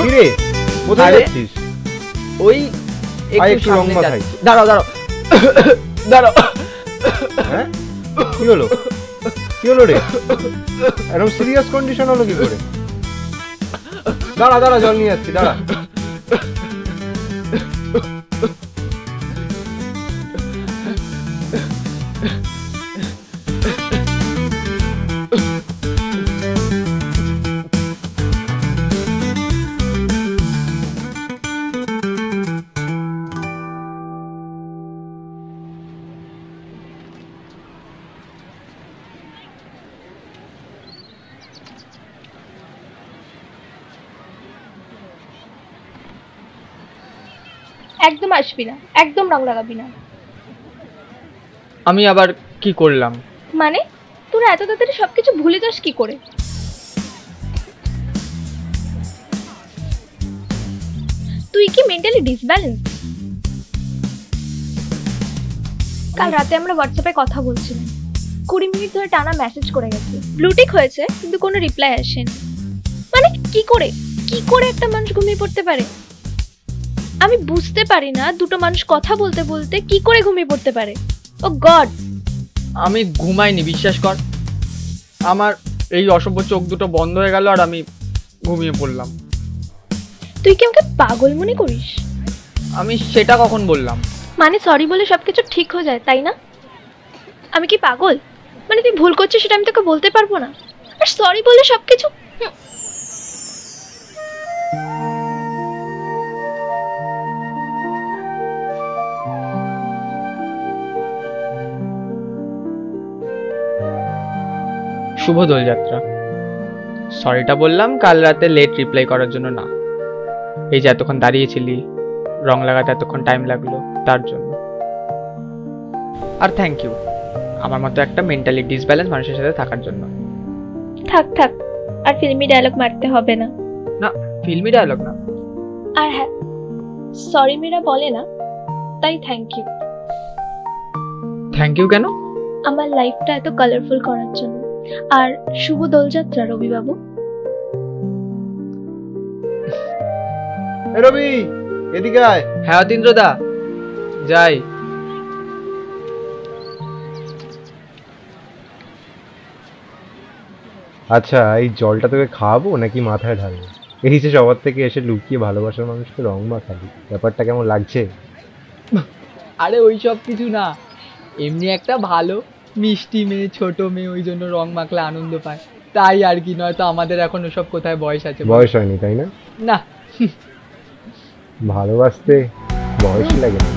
কি রে কোথায় যাচ্ছিস? ওই একটু রং মাথায়। দাঁড়াও দাঁড়াও দাঁড়াও। হ্যাঁ কি হলো? কি হলো রে? এরকম সিরিয়াস কন্ডিশন হলো কি করে? দাঁড়া দাঁড়া জল নিয়ে যাচ্ছি দাঁড়া। একদম আসবি না, একদম রং লাগাবি না। আমি আবার কি করলাম? মানে তোরা এত তাড়াতাড়ি সবকিছু ভুলে যাস কি করে? তুই কি মেন্টালি ডিসব্যালেন্স? কাল রাতে আমরা হোয়াটসঅ্যাপে কথা বলছিলাম, 20 মিনিট ধরে টানা মেসেজ করে গেছে, ব্লুটিক হয়েছে কিন্তু কোনো রিপ্লাই আসেনি। মানে কি করে একটা মানুষ ঘুমিয়ে পড়তে পারে? আমি বুঝতে পারি না দুটো মানুষ কথা বলতে বলতে কি করে ঘুমিয়ে পড়তে পারে। ও গড! আমি ঘুমাইনি, বিশ্বাস কর। আমার এই অসভ্য চোখ দুটো বন্ধ হয়ে গেল আর আমি ঘুমিয়ে পড়লাম। তুই কি আমাকে পাগল মনে করিস? আমি সেটা কখন বললাম? মানে সরি বলে সবকিছু ঠিক হয়ে যায় তাই না? আমি কি পাগল? মানে তুই ভুল করছিস সেটা আমি তোকে বলতে পারবো না, আর সরি বলে সবকিছু? শুভ দোলযাত্রা। সরিটা বললাম কাল রাতে লেট রিপ্লাই করার জন্য না, এই যে এতক্ষণ দাঁড়িয়েছিলি, রং লাগাতে এতক্ষণ টাইম লাগলো তার জন্য। আর থ্যাংক ইউ আমার মতো একটা মেন্টালি ডিসব্যালেন্স মানুষের সাথে থাকার জন্য। থাক থাক, আর ফিল্মি ডায়লগ মারতে হবে না। না, ফিল্মি ডায়লগ না। আর হ্যাঁ, সরি মেরা বলে না, তাই থ্যাংক ইউ। থ্যাংক ইউ কেন? আমার লাইফটা এত কালারফুল করার জন্য। আর শুভ দোলযাত্রা রবি বাবু। রবি এদিকে আয়। হ্যাঁ অতীন্দ্রদা, যাই। আচ্ছা এই জলটা তোকে খাওয়াবো নাকি মাথায় ঢালবো? এই যে সবার থেকে এসে লুকিয়ে ভালোবাসার মানুষকে রং মাখাবি, ব্যাপারটা কেমন লাগছে? আরে ওই সব কিছু না, এমনি একটা ভালো মিষ্টি মেয়ে, ছোট মেয়ে, ওই জন্য রং মাখলে আনন্দ পায় তাই আর কি। নয়তো আমাদের এখন ওসব কোথায় বয়স আছে? বয়স হয়নি তাই না? না, ভালোবাসতে বয়স লাগে না।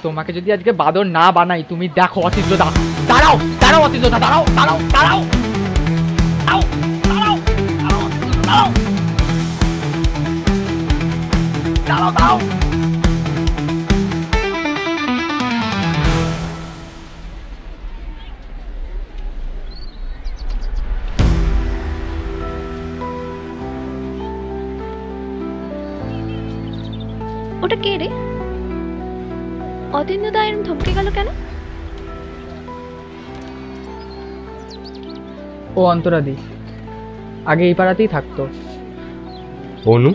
তোমাকে যদি আজকে বাদর না বানাই, তুমি দেখো অতীন্দ্রদা। দাঁড়াও দাঁড়াও অতীন্দ্রদা, দাঁড়াও দাঁড়াও দাঁড়াও দাঁড়াও দাঁড়াও দাঁড়াও দাঁড়াও দাঁড়াও। ওটা কে রে? অতীন্দ্রদা এরম থমকে গেল কেন? ও অন্তরাদি, আগে এই পাড়াতেই থাকতো। অনু?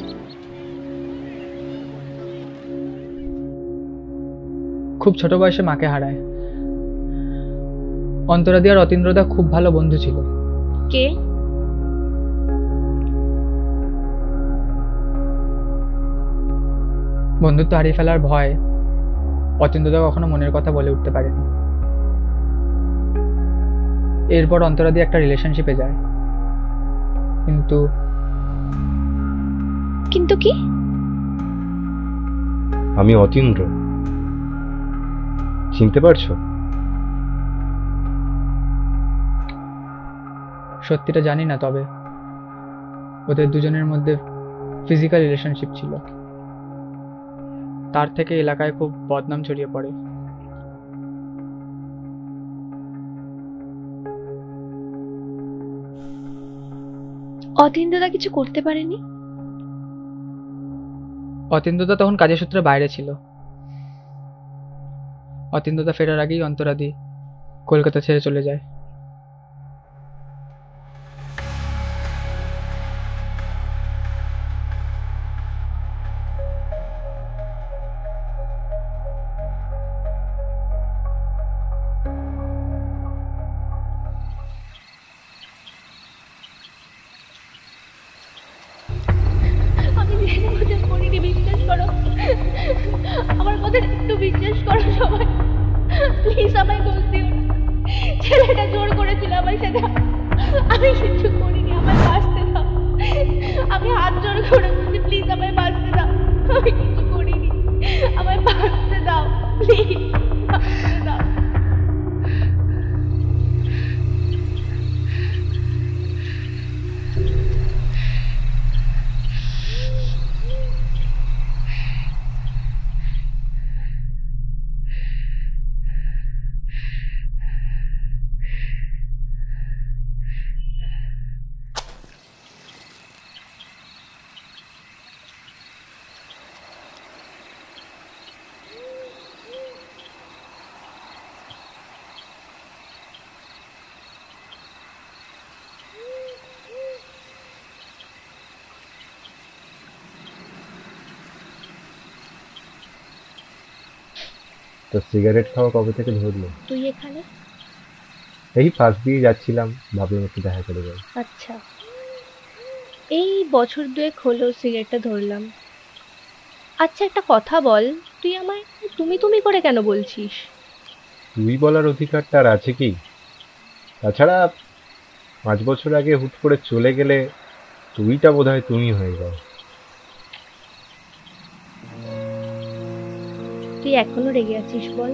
খুব ছোট বয়সে মাকে হারায়। অন্তরাদি আর অতীন্দ্রদা খুব ভালো বন্ধু ছিল। কে? বন্ধুত্ব হারিয়ে ফেলার ভয় অতীন্দ্রদা কখনো মনের কথা বলে উঠতে পারেনি। এরপর অন্তরাদি একটা রিলেশনশিপে যায়, কিন্তু কিন্তু কি? আমি অতীন্দ্র, চিনতে পারছো? সত্যিটা জানি না, তবে ওদের দুজনের মধ্যে ফিজিক্যাল রিলেশনশিপ ছিল। তার থেকে এলাকায় খুব বদনাম ছড়িয়ে পড়ে। অতীন্দ্রদা কিছু করতে পারেনি? অতীন্দ্রদা তখন কাজের সূত্রে বাইরে ছিল। অতীন্দ্রদা ফেরার আগেই অন্তরাদি কলকাতা ছেড়ে চলে যায়। আমি জেনে বুঝে করিনি, বিশ্বাস করো। আমার কথা একটু বিশ্বাস করো সবাই, প্লিজ আমায় দোষ দিও না। ছেলেটা জোর করেছিল আমার সাথে, আমি কিছু করিনি, আমায় বাঁচতে দাও। আমি হাত জোর করে বলছি, প্লিজ আমায় বাঁচতে দাও, আমি কিছু করিনি, আমায় বাঁচতে দাও, প্লিজ বাঁচতে দাও। তো সিগারেট খাওয়া কবে থেকে ধরলো? তুই এখানে? এই পাশ দিয়ে যাচ্ছিলাম, ভাবলাম একটু দেখা করে যাই। আচ্ছা, এই বছর দুয়েক হলো সিগারেটটা ধরলাম। আচ্ছা একটা কথা বল, তুই আমায় তুমি তুমি করে কেন বলছিস? তুই বলার অধিকারটা আর আছে কি? তাছাড়া 5 বছর আগে হুট করে চলে গেলে তুইটা বোধহয় তুমি হয়ে যাও। তুই এখনো রেগে আছিস বল?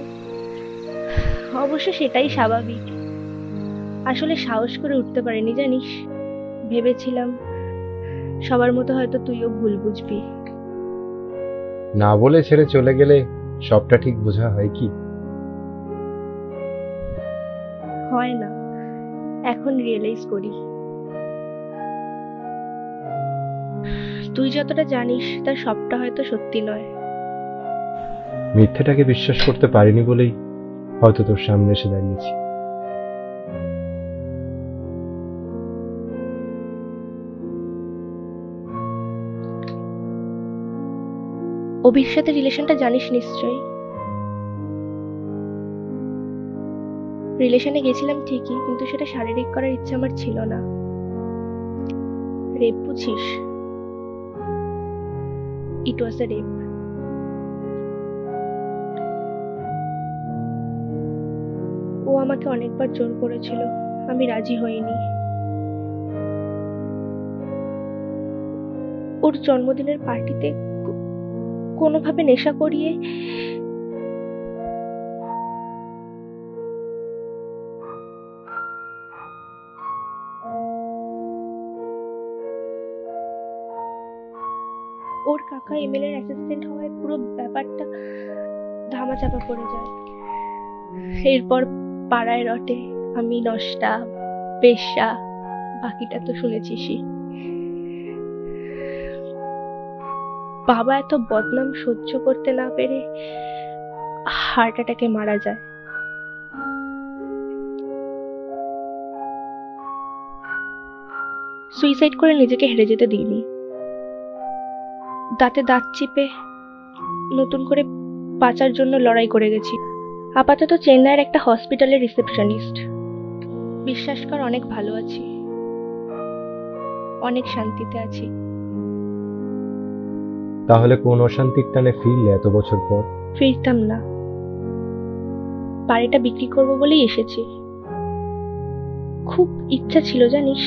অবশ্য সেটাই স্বাভাবিক। আসলে সাহস করে উঠতে পারিনি জানিস। ভেবেছিলাম সবার মতো হয়তো তুইও ভুল বুঝবি। না বলে ছেড়ে চলে গেলে সবটা ঠিক বোঝা হয় কি? হয় না, এখন রিয়েলাইজ করি। তুই যতটা জানিস তার সবটা হয়তো সত্যি নয়। মিথ্যেটাকে বিশ্বাস করতে পারিনি বলেই হয়তো তোর সামনে এসে দাঁড়িয়েছি। অভির সাথে রিলেশনটা জানিস নিশ্চয়ই। রিলেশনে গেছিলাম ঠিকই, কিন্তু সেটা শারীরিক করার ইচ্ছা আমার ছিল না। রেপ বুঝিস? ইট ওয়াজ এ রেপ। ও আমাকে অনেকবার জোর করেছিল, আমি রাজি হইনি। ওর জন্মদিনের পার্টিতে কোনোভাবে নেশা করিয়ে ওর কাকা এমএলএর অ্যাসিস্ট্যান্ট হওয়ায় পুরো ব্যাপারটা ধামাচাপা পড়ে যায়। এরপর পাড়ায় রটে আমি নষ্টা, বেশ্যা, বাকিটা তো শুনেছিসই। বাবা এত বদনাম সহ্য করতে না পেরে হার্ট অ্যাটাকে মারা যায়। সুইসাইড করে নিজেকে হেরে যেতে দিইনি। দাঁতে দাঁত চিপে নতুন করে বাঁচার জন্য লড়াই করে গেছি। আপাতত চেন্নাইয়ের একটা হসপিটালের রিসেপশনিস্ট। বিশ্বাস কর অনেক ভালো আছি, অনেক শান্তিতে আছি। তাহলে কোন অশান্তির টানে ফিরলে এত বছর পর? ফিরতাম না, বাড়িটা বিক্রি করবো বলেই এসেছি। খুব ইচ্ছা ছিল জানিস,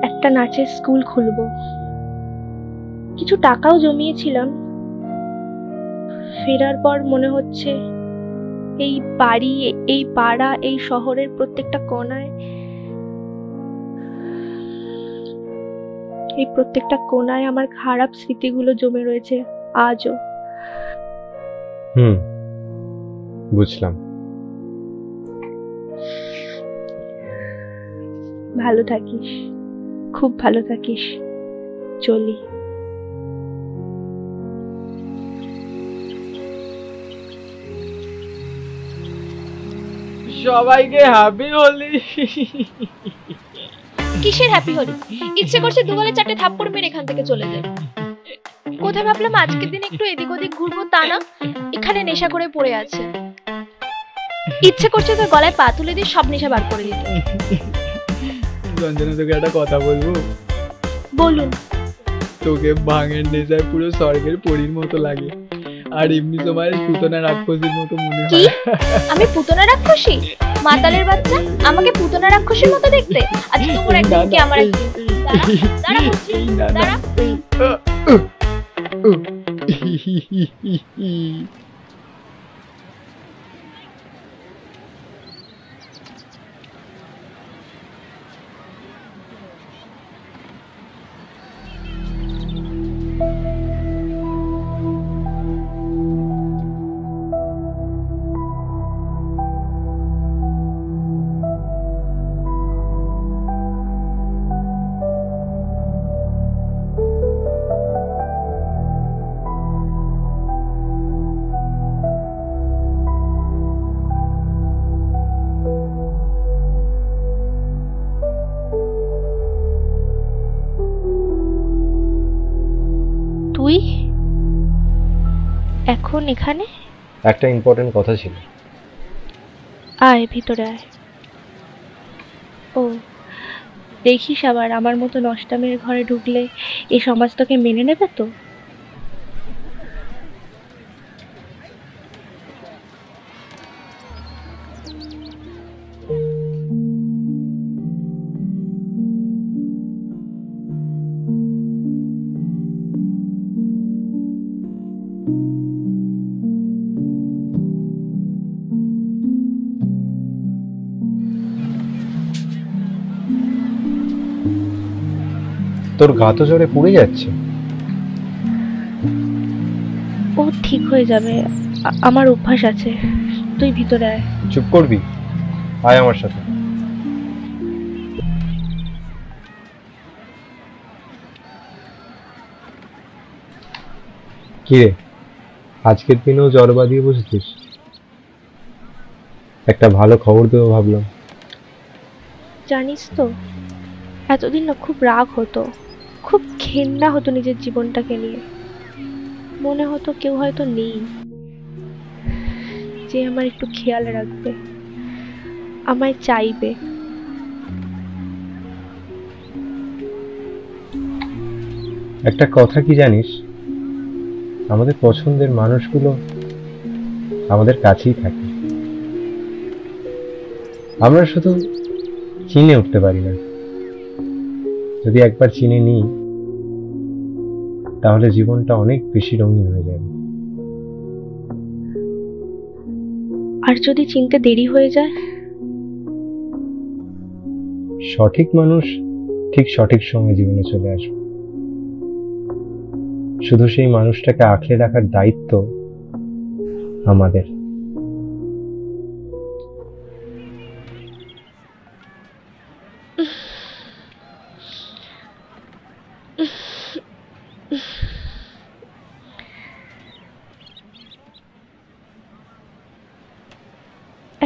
একটা নাচের স্কুল খুলবো। কিছু টাকাও জমিয়েছিলাম। ফেরার পর মনে হচ্ছে এই বাড়ি, এই পাড়া, এই শহরের প্রত্যেকটা কোনায় আমার খারাপ স্মৃতিগুলো জমে রয়েছে আজও। বুঝলাম। ভালো থাকিস। খুব ভালো থাকিস। চলি। সবাইকে হ্যাপি হোলি। কিসের হ্যাপি হলি? ইচ্ছে করছে দুগালে 4টে থাপ্পড় মেরে এখান থেকে চলে যাই। কোথায় ভাবলাম আজকের দিন একটু এদিক ওদিক ঘুরবো, তা না, এখানে নেশা করে পড়ে আছে। ইচ্ছে করছে তোর গলায় পা তুলে দিয়ে সব নেশা বার করে দিতে। রঞ্জনা, তোকে একটা কথা বলবো? বলুন। তোকে ভাঙের নেশায় পুরো স্বর্গের পরীর মতো লাগে, আর এমনি সময় পুতনা রাক্ষসীর মতো মনে কি? হয়। আমি পুতনা রাক্ষসী? মাতালের বাচ্চা, আমাকে পুতনা রাক্ষসীর মতো দেখতে? আজ তোমার একদিন কি আমার একদিন। দাঁড়া, দাঁড়া বলছি, দাঁড়া। তুই এখন এখানে? একটা ইম্পর্টেন্ট কথা ছিল। আয় ভিতরে আয়। ও, দেখিস আবার আমার মতো নষ্টামের ঘরে ঢুকলে এই সমাজ তোকে মেনে নেবে তো? তোর গা তো জ্বরে পুড়ে যাচ্ছে। ও ঠিক হয়ে যাবে, আমার অভ্যাস আছে। তুই ভিতরে আয়। চুপ করবি? আয় আমার সাথে। কিরে, আজকের দিনেও জ্বর বাঁধিয়ে বসেছিস? একটা ভালো খবর দেবো ভাবলাম। জানিস তো, এতদিন না খুব রাগ হতো, খুব ঘেন্না হতো নিজের জীবনটাকে নিয়ে। মনে হতো কেউ হয়তো নেই যে আমার একটু খেয়াল রাখবে, আমায় চাইবে। একটা কথা কি জানিস, আমাদের পছন্দের মানুষগুলো আমাদের কাছেই থাকে, আমরা শুধু চিনে উঠতে পারি না। যদি একবার চিনে নিই তাহলে জীবনটা অনেক বেশি রঙিন হয়ে যাবে। আর যদি চিনতে দেরি হয়ে যায়? সঠিক মানুষ ঠিক সঠিক সময় জীবনে চলে আসবে। শুধু সেই মানুষটাকে আঁকড়ে রাখার দায়িত্ব আমাদের।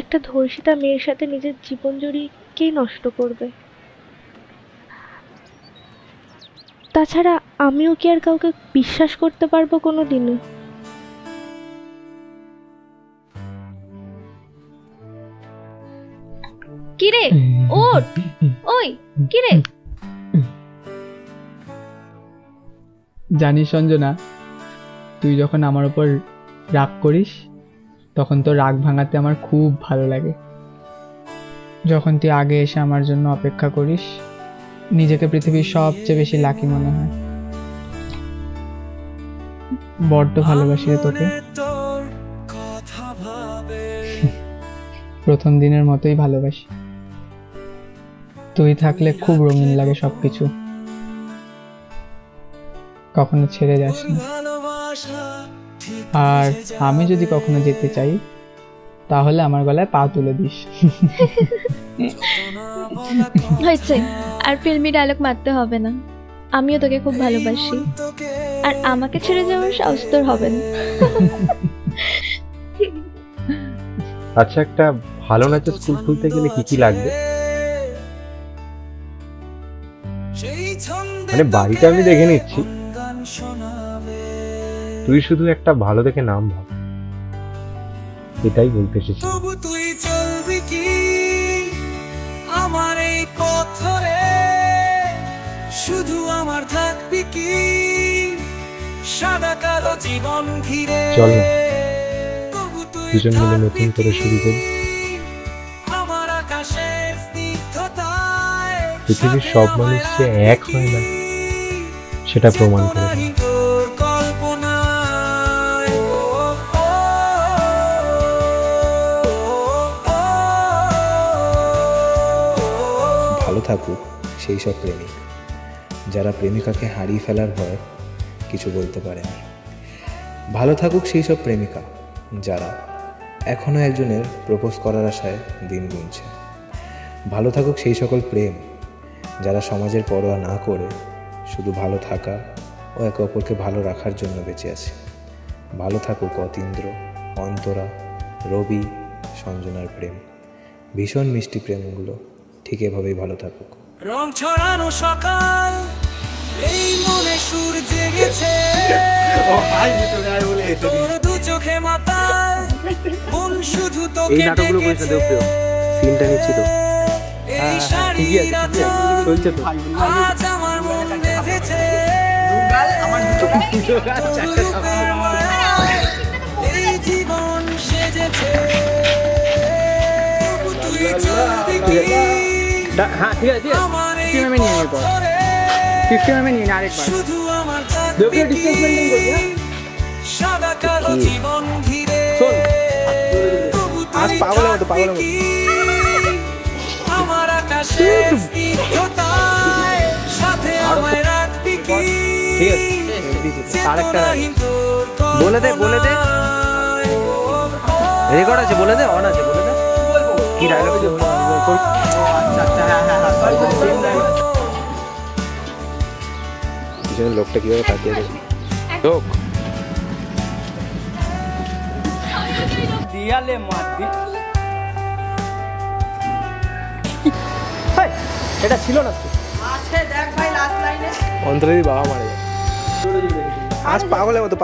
একটা ধর্ষিতা মেয়ের সাথে নিজের জীবন জড়িয়ে কে নষ্ট করবে? তাছাড়া আমিও কি আর কাউকে বিশ্বাস করতে পারবো কোনোদিনও? কিরে ওঠ, ওই কিরে? জানিস সঞ্জনা, তুই যখন আমার উপর রাগ করিস তখন তো রাগ ভাঙাতে আমার খুব ভালো লাগে। যখন তুই আগে এসে আমার জন্য অপেক্ষা করিস, নিজেকে পৃথিবীর সবচেয়ে বেশি লাকি মনে হয়। বড্ড ভালোবাসি রে তোকে, প্রথম দিনের মতোই ভালোবাসি। তুই থাকলে খুব রঙিন লাগে সবকিছু, কখনো ছেড়ে যাস না। আর আমি যদি কখনো যেতে চাই তাহলে আমার গলায় পা তুলে দিস। হয়েছে, আর ফিল্মি ডায়লগ মারতে হবে না, আমিও তোকে খুব ভালোবাসি, আর আমাকে ছেড়ে যাওয়ার সাহস তোর হবে না। আচ্ছা, একটা ভালো নাচের স্কুল খুলতে গেলে কি কি লাগবে? মানে বাড়িটা আমি দেখে নিচ্ছি, তুই শুধু একটা ভালো দেখে নাম ভাব, এটাই বলতে এসেছি। তুই চলবি কি আমার এই পথরে, শুধু আমার থাকবি কি সাদা কালো জীবন ঘিরে। চল না দুজন মিলে নতুন করে শুরু করি। আমার আকাশের স্নিগ্ধতায় পৃথিবীর সব মানুষ যে এক হয় না সেটা প্রমাণ করে দিই। ভালো থাকুক সেই সব প্রেমিক যারা প্রেমিকাকে হারিয়ে ফেলার ভয় কিছু বলতে পারেনি। ভালো থাকুক সেই সব প্রেমিকা যারা এখনও একজনের প্রপোজ করার আশায় দিন গুনছে। ভালো থাকুক সেই সকল প্রেম যারা সমাজের পরোয়া না করে শুধু ভালো থাকা ও একে অপরকে ভালো রাখার জন্য বেঁচে আছে। ভালো থাকুক অতীন্দ্র, অন্তরা, রবি, সঞ্জনার প্রেম। ভীষণ মিষ্টি প্রেমগুলো ঠিক এভাবেই ভালো থাকুক। রং ছড়ানো সকাল, এই মনে সুর জেগেছে, তোর দু চোখে মাতাল, মন শুধু তোকে দেখেছে। সিনটা নিচ্ছি তো। এই শাড়ির আঁচল আজ আমার মন বেঁধেছে, তোর রূপের মায়ায় এই জীবন সেজেছে। তুই চলবি কি হ্যাঁ ঠিক আছে, আমার এই 50 mm নিয়ে নেব, পথরে, 50 mm নিয়ে আরেকবার শুধু আমার থাকবি কি সাদা কালো জীবন ঘিরে। তবু তুই থাকবি কি আমার আকাশের স্নিগ্ধতায়, সাথে আমায় রাখবি কি চেতনাহীন তোর বলে দে কল্পনায়। রেকর্ড আছে, বলে দে, অন আছে, বলে দে কি ডায়লগ। পিছনের লোকটা কিভাবে তাকিয়ে দেখি লোক দিয়ালে মারবি। এটা ছিল না তো আছে, দেখ ভাই লাস্ট লাইনে অন্তরেরই বাবা মারে যায়। আজ পাগলের মতো